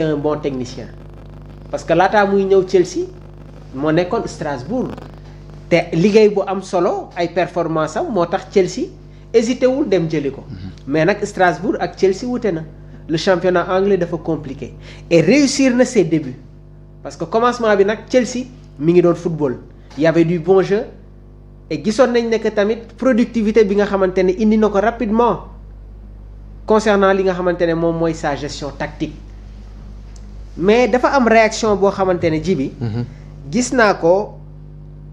un bon technicien parce que laataa muy ñëw Chelsea moo nekkoon Strasbourg te liggéey bu am solo ay performance am moo tax Chelsea hésité wul dem jëli ko mais nag Strasbourg ak Chelsea wute na le championnat anglais dafa compliqué et réussir na ses débuts parce que commencement bi nag Chelsea mi ngi doon football y avait du bon jeu et gisoon nañ ne que tamit productivité bi nga xamante ne indi na ko rapidement concernant li nga xamante ne moom mooy sa gestion tactique mais dafa am réaction boo xamante ne ji bi gis naa ko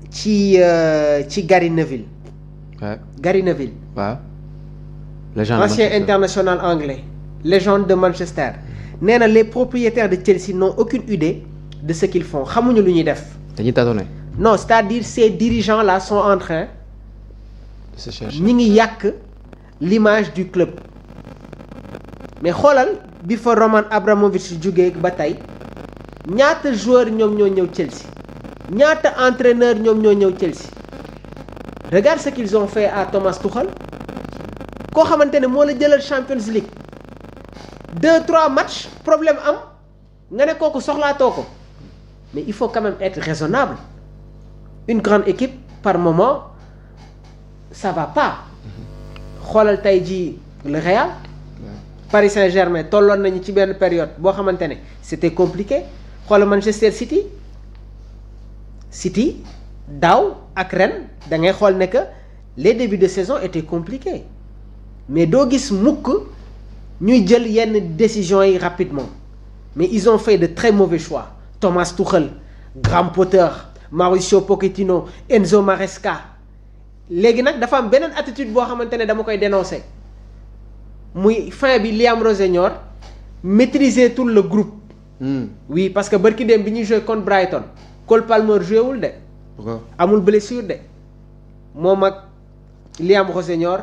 ci Gary Neville. Ouais. Gary Neville. waaw. Ancien international anglais. Légende de Manchester. nee na les propriétaires de Chelsea n'ont aucune idée de ce qu'ils font xamuñu lu ñuy def. dañuy tâtonner. non c'est-à-dire ces dirigeants là sont en train. de se chercher. ñi ngi yàq l'image du club. mais xoolal bi fa Roman Abramovich jógee ba tey ñaata joueurs ñoom ñoo ñëw Chelsea ñaata entraîneur ñoom ñoo ñëw Chelsea regarde ce qu'ils ont fait à Thomas Tuchel koo xamante ne moo la jëlal Champions League 2-3 matchs problème am nga ne kooku soxlaatoo ko mais il faut quand même être raisonnable une grande équipe par moment ça va pas xoolal tey jii le Real. Paris Saint-Germain tolloon nañu ci benn période boo xamante ne c'était compliqué xoolal Manchester City daaw ak ren da ngay xool ne que les débuts de saison étaient compliqués mais doo gis mukk ñuy jël yenn décisions yi rapidement mais ils ont fait de très mauvais choix Thomas Tuchel Graham Potter Mauricio Pochettino Enzo Maresca léegi nag dafa am beneen attitude boo xamante ne dama koy dénoncer. muy fin bi Liam Rossignol maîtriser tout le groupe. Oui parce que barki dem bi ñuy joué contre Brighton Cole Palmer joué wul de. amul blessure de moom ak Liam Rossignol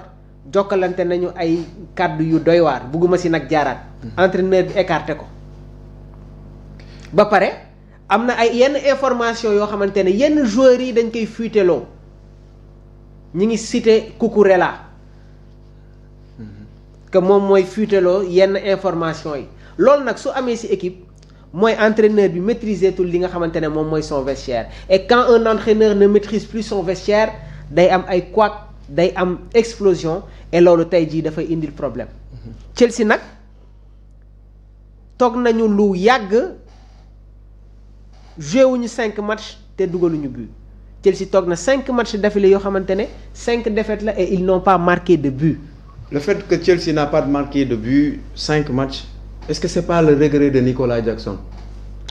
jokkalante nañu ay kàddu yu doy waar bugguma si nag jaaraat. entraîneur bi écarté ko. ba pare am na ay yenn information yoo xamante ne yenn joueurs yi dañ koy fuiteloo ñi ngi cité Cucurella. que moom mooy fuiteloo yenn information yi loolu nag su amee ci équipe mooy entraîneur bi maîtriser tout li nga xamante ne moom mooy son vestiaire et quand un entraîneur ne maîtrise plus son vestiaire day am ay couac day am explosion et loolu tey jii dafay indil problème. Chelsea nag toog nañu lu yàgg joué wuñu 5 matchs te dugaluñu but Chelsea toog na 5 matchs d'affilée yoo xamante ne 5 défaites la et ils n'ont pas marqué de but. Le fait que Chelsea n'a pas marqué de but 5 matchs, est-ce que c'est pas le regret de Nicolas Jackson?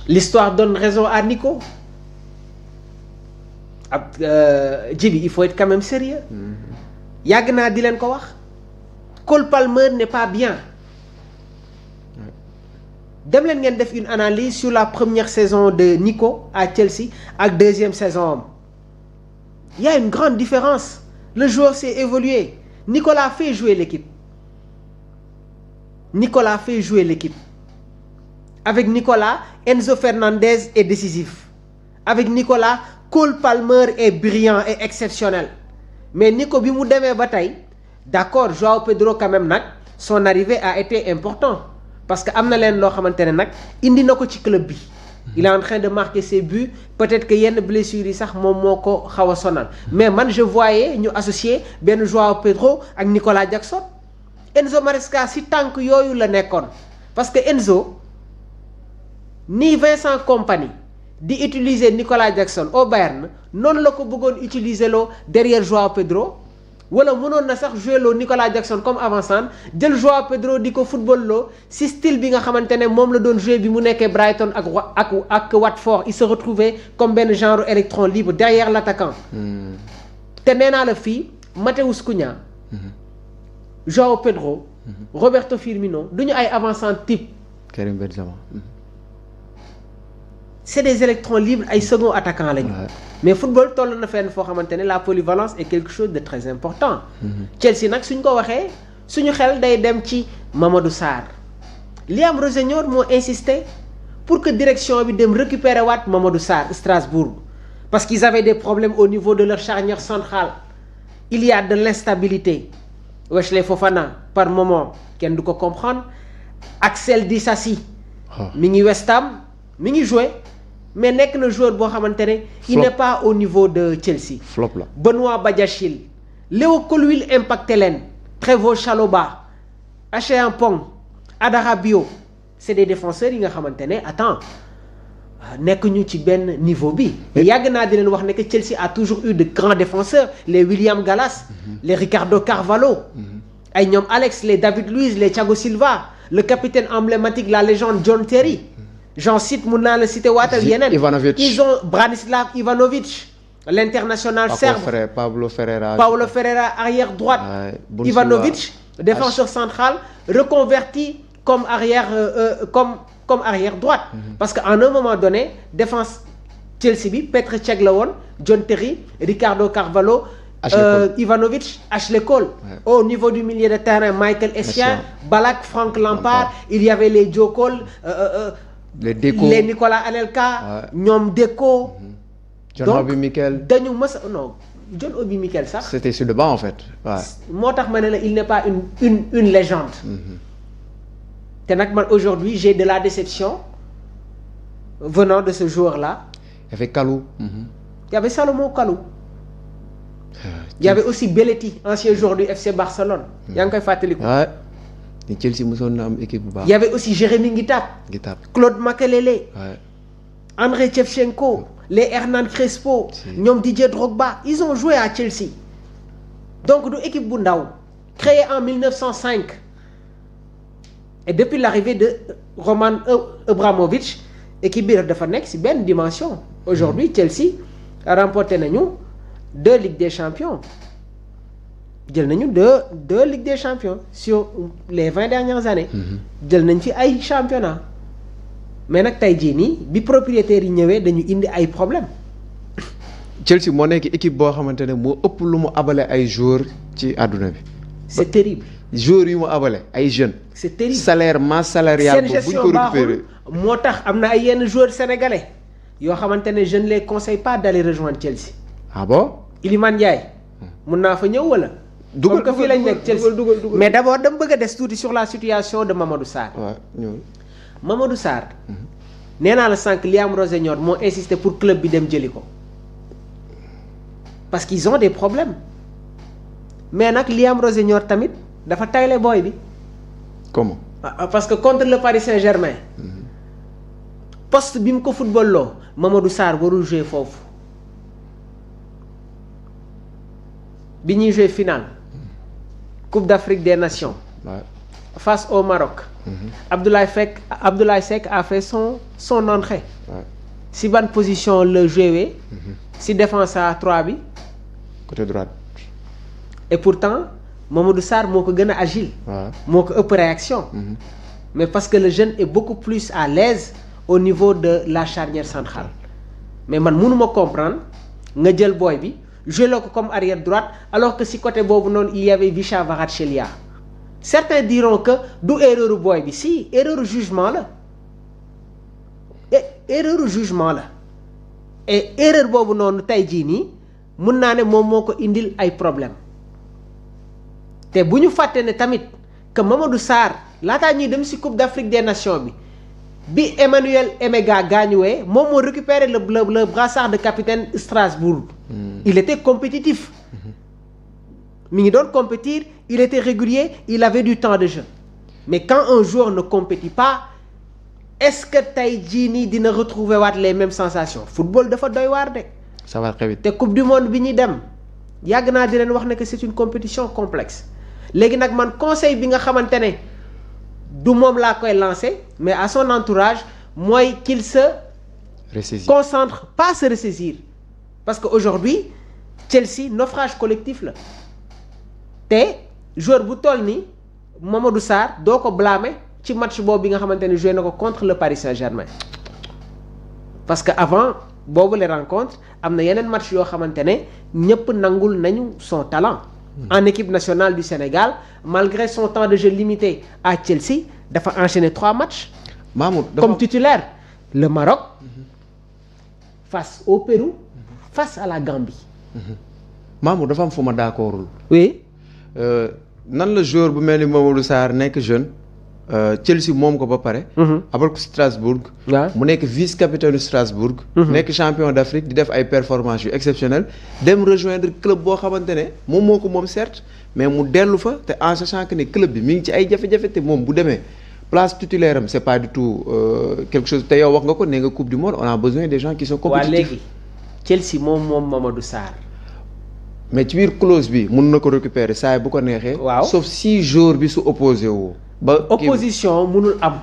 L'histoire donne raison à Nico. Djibi, il faut être quand même sérieux. Yàgg naa di leen ko wax. Cole Palmer n'est pas bien. Dem leen ngeen def une analyse sur la première saison de Nico à Chelsea ak deuxième saison am. Il y a une grande différence. Le joueur s'est évolué. Nicolas fait jouer l'équipe. Avec Nicolas, Enzo Fernandez est décisif. Avec Nicolas, Cole Palmer est brillant et exceptionnel. Mais Nico bi mu demee ba tey d'accord Joao Pedro quand même nag son arrivée a été important parce que am na leen loo xamante ne nag indi na ko ci club bi. Il est en train de marquer ses buts peut-être que yenn blessures yi sax moom moo ko xaw a sonal mais man je voyais ñu associer benn Joao Pedro ak Nicolas Jackson Enzo Maresca si tànk yooyu la nekkoon parce que Enzo ni Vincent Kompany di utiliser Nicolas Jackson au Bayern noonu la ko bëggoon utiliser loo derrière Joao Pedro wala mënoon na sax jouer loo Nicolas Jackson comme avant-centre jël Joao Pedro di ko football loo si style bi nga xamante ne moom la doon jouer bi mu nekkee Brighton ak Watford il se retrouvait comme benn genre électron libre derrière l'attaquant. te nee naa la fii Matheus Cunha. Joao Pedro. Roberto Firmino du ñu ay avant-centre type. Karim Benzema. c'est des électrons libres ay second attaquant lañu. mais football toll na fenn foo xamante ne la polyvalence est quelque chose de très important. Chelsea nag suñ ko waxee suñu xel day dem ci Mamadou Sarr. Liam Rossignol moo insisté pour que direction bi dem récupérer waat Mamadou Sarr Strasbourg parce qu'ils avaient des problèmes au niveau de leur charnière centrale. Il y a de l'instabilité. Wesley Fofana par moment kenn du ko comprendre Axel Disasi mi ngi West Ham mi ngi joué mais nekk na joueur boo xamante ne il n'est pas au niveau de Chelsea. flop la Benoît Badiachile, Léo Colwill impacté leen, Trevoh Chalobah, Achean Pong, Adara Bio, c'est des défenseurs yi nga xamante ne attends nekk ñu ci benn niveau bi. yàgg naa di leen wax ne que Chelsea a toujours eu de grands défenseurs, les William Gallas, les Ricardo Carvalho, ay ñoom Alex, les David Luiz, les Thiago Silva, le capitaine emblématique, la légende John Terry. J'en cite, mun naa la citer waatal yeneen. Ivanovic. Ils ont Branislav Ivanovic, l'international serbe. Paulo Ferreira, arrière droite. Ivanovic, défenseur central, reconverti comme arrière, comme arrière droite. Parce qu'à un moment donné, défense Chelsea bi, Petr Cech la woon, John Terry, Ricardo Carvalho, Ivanovic, Ashley Cole. Au niveau du milieu de terrain, Michael Essien, Ballack, Frank Lampard, il y avait les Joe Cole, les Nicolas Anelka, ñoom Deco. John Obi Mikel. dañu mës non John Obi Mikel sax. C'était sur le banc en fait. moo tax ma ne la il n'est pas une légende. te nag man aujourd'hui j'ai de la déception venant de ce joueur-là. Il y avait Kalou. Il y avait Salomon Kalou. Il y avait aussi Belletti, ancien joueur du FC Barcelone. yaa ngi koy fàttaliku. ni Chelsea mosoon na am équipe bu baax. Il y avait aussi Jérémy Nguitap. Claude Makelele. André Shevchenko. Les Hernan Crespo. ñoom Didier Drogba. Ils ont joué à Chelsea. donc du équipe bu ndaw. créée en 1905. et depuis l'arrivée de Roman Abramovich équipe bi dafa nekk ci benn dimension. aujourd'hui Chelsea remporté nañu 2 Ligues des Champions. jël nañu deux Ligues des Champions sur les 20 dernières années. jël nañ fi ay championnat mais nag tey jii nii bi propriétaires yi ñëwee dañu indi ay problèmes. Chelsea moo nekk équipe boo xamante ne moo ëpp lu mu abale ay joueurs ci àdduna bi. c'est terrible. joueurs yu mu abale ay jeunes. c'est terrible salaire masse salariale boobu bu ñu ko récupéré moo tax am na ay yenn joueurs sénégalais yoo xamante ne je ne les conseille pas d'aller rejoindre Chelsea. ah bon. Iliman Ndiaye. mun naa fa ñëw wala. dugal ko fii lañ nekk Chelsea mais d'abord dama bëgg a des tuuti sur la situation de Mamadou Sarr. waaw ñëw Mamadou Sarr. nee naa la sànq Liam Rossignol moo insisté pour club bi dem jëli ko parce qu'ils ont des problèmes mais nag Liam Rossignol tamit dafa tayle booy bi. comment. parce que contre le Paris Saint-Germain. poste bi mu ko football loo Mamadou Sarr warul jouer foofu bi ñuy jouer finale. Coupe d'Afrique des Nations. Face au Maroc. Abdoulaye Seck a fait son entrée. Si bonne position le jouer. Si défense à 3 bi. Côté droite. Et pourtant Mamadou Sarr moo ko gën a agile. moo ko ëpp réaction. Mais parce que le jeune est beaucoup plus à l'aise au niveau de la charnière centrale. Mais man mënuma comprendre nga jël boy bi. joué ko comme arrière droite alors que si côté boobu noonu il y avait Visha Varatchelia. Certains diront que du erreur boy bi si erreur jugement la erreur jugement la et erreur boobu noonu tey jii nii mun naa ne moom moo ko indil ay problème te bu ñu fàtte ne tamit que Mamadou Sarr laataa ñuy dem si Coupe d'Afrique des Nations bi Emmanuel Emega gaañuwee moom moo récupéré le brassard de capitaine Strasbourg. Il était compétitif. mi ngi doon compétir il était régulier il avait du temps de jeu mais quand un joueur ne compétit pas est-ce que tey jii nii dina retrouver waat les mêmes sensations football dafa doy waar de. ça va très vite. te coupe du monde bi ñuy dem yàgg naa di leen wax ne que c'est une compétition complexe léegi nag man conseil bi nga xamante ne du moom laa koy lancer mais à son entourage mooy qu'il se concentre pas se ressaisir parce que aujourd'hui Chelsea naufrage collectif la te joueur bu toll ni Mamadou Sarr doo ko blâmer ci match boobu bi nga xamante ne joué na ko contre le Paris Saint-Germain parce que avant boobu les rencontres am na yeneen match yoo xamante ne ñëpp nangul nañu son talent. En équipe nationale du Sénégal malgré son temps de jeu limité à Chelsea dafa enchaîner 3 matchs. Mahmoud comme titulaire le Maroc face au Pérou face à la Gambie. Mahmoud dafa am fu ma d'accordul. oui. Nan la joueur bu mel ni Mamadou Sarr nekk jeune Chelsea moom ko ba pare. abal ko Strasbourg. waaw mu nekk vice capitaine Strasbourg. nekk champion d'Afrique di def ay performances yu exceptionnelles dem rejoindre club boo xamante ne moom moo ko moom certes mais mu dellu fa te en sachant que ne club bi mi ngi ci ay jafe-jafe te moom bu demee place titulaire am c'est pas du tout quelque chose te yow wax nga ko nee nga coupe du monde on a besoin des gens qui sont compétitifs. waa léegi Chelsea moom Mamadou Sarr. mais ci biir clause bi mun na ko récupérer saa bu ko neexee. waaw sauf si joueur bi su opposé woo. ba opposition mënul am.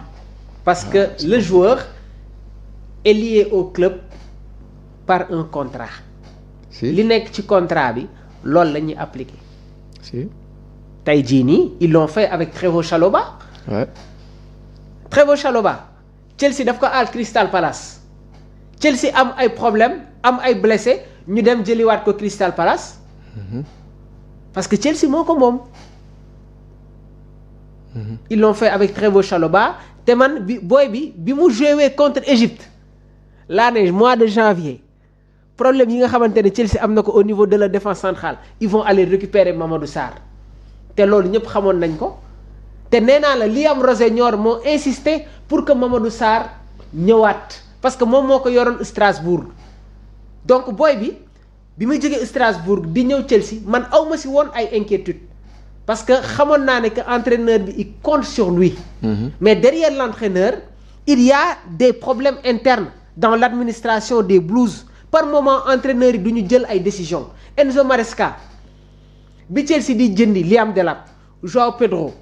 parce que le joueur est lié au club par un contrat. si li nekk ci contrat bi loolu la ñuy appliquer. si tey jii nii ils l'ont fait avec Trevoh Chalobah. ouais. Trevoh Chalobah Chelsea daf ko aal Crystal Palace Chelsea am ay problème am ay blessé ñu dem jëliwaat ko Crystal Palace. parce que Chelsea moo ko moom. ils l'ont fait avec Trevoh Chalobah te man bi mu joué contre Égypte laa ne mois de janvier problème yi nga xamante ne Chelsea am na ko au niveau de la défense centrale ils vont aller récupérer Mamadou Sarr te loolu ñëpp xamoon nañ ko te nee naa la Liam Rossignol moo insisté pour que Mamadou Sarr ñëwaat parce que moom moo ko yoroon Strasbourg donc bi ma jógee Strasbourg di ñëw Chelsea man awma si woon ay inquiétude parce que xamoon naa ne que entraîneur bi il compte sur lui. mais derrière l'entraîneur il y a des problèmes internes dans l'administration des Blues par moment entraîneur yi du ñu jël ay décisions Enzo Maresca bi Chelsea di jëndi Liam Delap João Pedro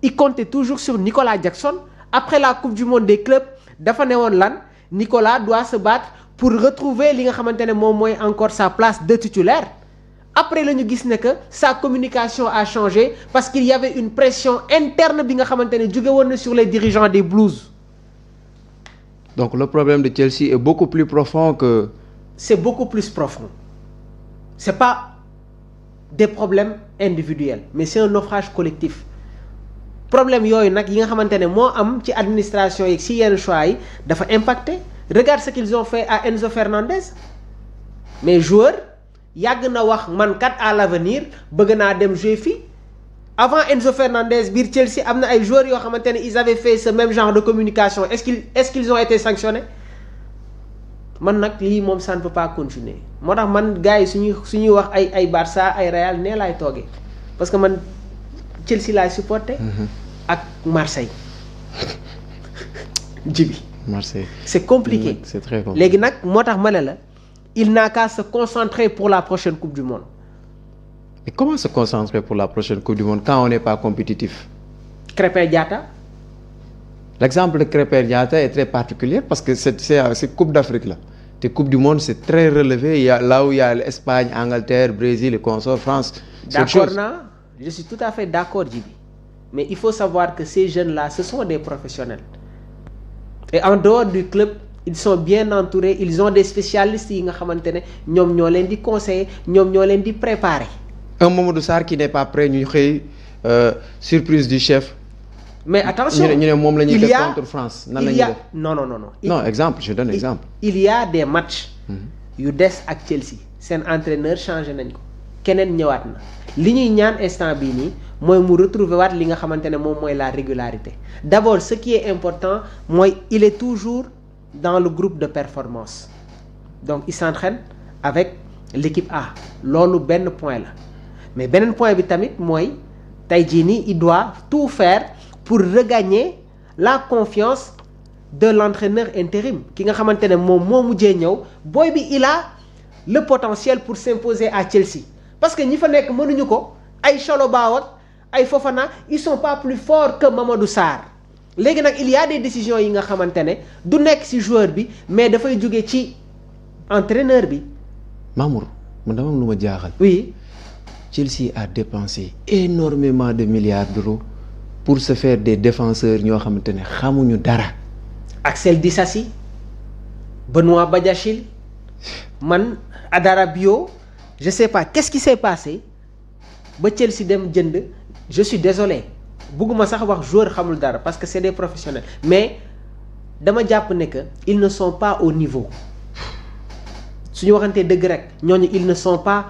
il comptait toujours sur Nicolas Jackson après la coupe du monde des clubs dafa ne woon lan Nicolas doit se battre pour retrouver li nga xamante ne moom mooy encore sa place de titulaire. Après la ñu gis ne que sa communication a changé parce qu'il y avait une pression interne bi nga xamante ne jóge woon na sur les dirigeants des Blues. donc le problème de Chelsea est beaucoup plus profond que. c'est beaucoup plus profond. c'est pas des problèmes individuels mais c'est un naufrage collectif. problème yooyu nag yi nga xamante ne moo am ci administration yi ci yenn choix yi dafa impacté regarde ce qu'ils ont fait à Enzo Fernandez mais joueur. yàgg na wax man kat à l'avenir bëgg naa dem jouer fii avant Enzo Fernandez biir Chelsea am na ay joueurs yoo xamante ne ils avaient fait ce même genre de communication est-ce qu'ils ont été sanctionnés man nag lii moom ça ne peut pas continuer moo tax man gars yi suñuy wax ay Barça ay Real nee laay toogee parce que man Chelsea laay supporter ak Marseille jibi Marseille c'est compliqué c'est très compliqué léegi nag moo tax ma ne la il n'a qu'à se concentrer pour la prochaine Coupe du Monde. Mais comment se concentrer pour la prochaine Coupe du Monde quand on n'est pas compétitif? Krépin Diatta. L'exemple de Krépin Diatta est très particulier parce que c'est Coupe d'Afrique là. La Coupe du Monde c'est très relevé. Là où il y a l'Espagne, Angleterre, Brésil et consorts, France. D'accord, je suis tout à fait d'accord, Djibi. Mais il faut savoir que ces jeunes-là, ce sont des professionnels. Et en dehors du club, ils sont bien entourés, ils ont des spécialistes yi nga xamante ne ñoom ñoo leen di conseiller ñoom ñoo leen di préparer. Un Mamadou Sarr qui n'est pas prêt ñu xëy surprise du chef. mais attention ñu ne moom la ñuy def contre France nan la ñuy def non exemple je donne exemple. il y a des matchs yu des ak Chelsea seen entraîneur changé nañ ko keneen ñëwaat na li ñuy ñaan instant bii nii mooy mu retrouver waat li nga xamante ne moom mooy la régularité d'abord ce qui est important mooy il est toujours dans le groupe de performance donc il s'entraîne avec l'équipe A loolu benn point la mais beneen point bi tamit mooy tey jii nii il doit tout faire pour regagner la confiance de l'entraîneur intérim ki nga xamante ne moom moo mujjee ñëw booy bi il a le potentiel pour s'imposer à Chelsea parce que ñi fa nekk mënuñu ko ay Chalobah ak ay Fofana ils sont pas plus forts que Mamadou Sarr léegi nag il y a des décisions yi nga xamante ne du nekk ci joueur bi mais dafay jóge ci entraîneur bi. Mamour man dama am lu ma jaaxal. oui. Chelsea a dépensé énormément de milliards d'euros pour se faire des défenseurs ñoo xamante ne xamuñu dara. Axel Disasi Benoît Badiachil man Adara Bio je sais pas qu'est-ce qui s'est passé ba Chelsea dem jënd je suis désolé bugguma sax wax joueur xamul dara parce que c'est des professionnels mais dama jàpp ne que ils ne sont pas au niveau suñu waxantee dëgg rek ñooñu ils ne sont pas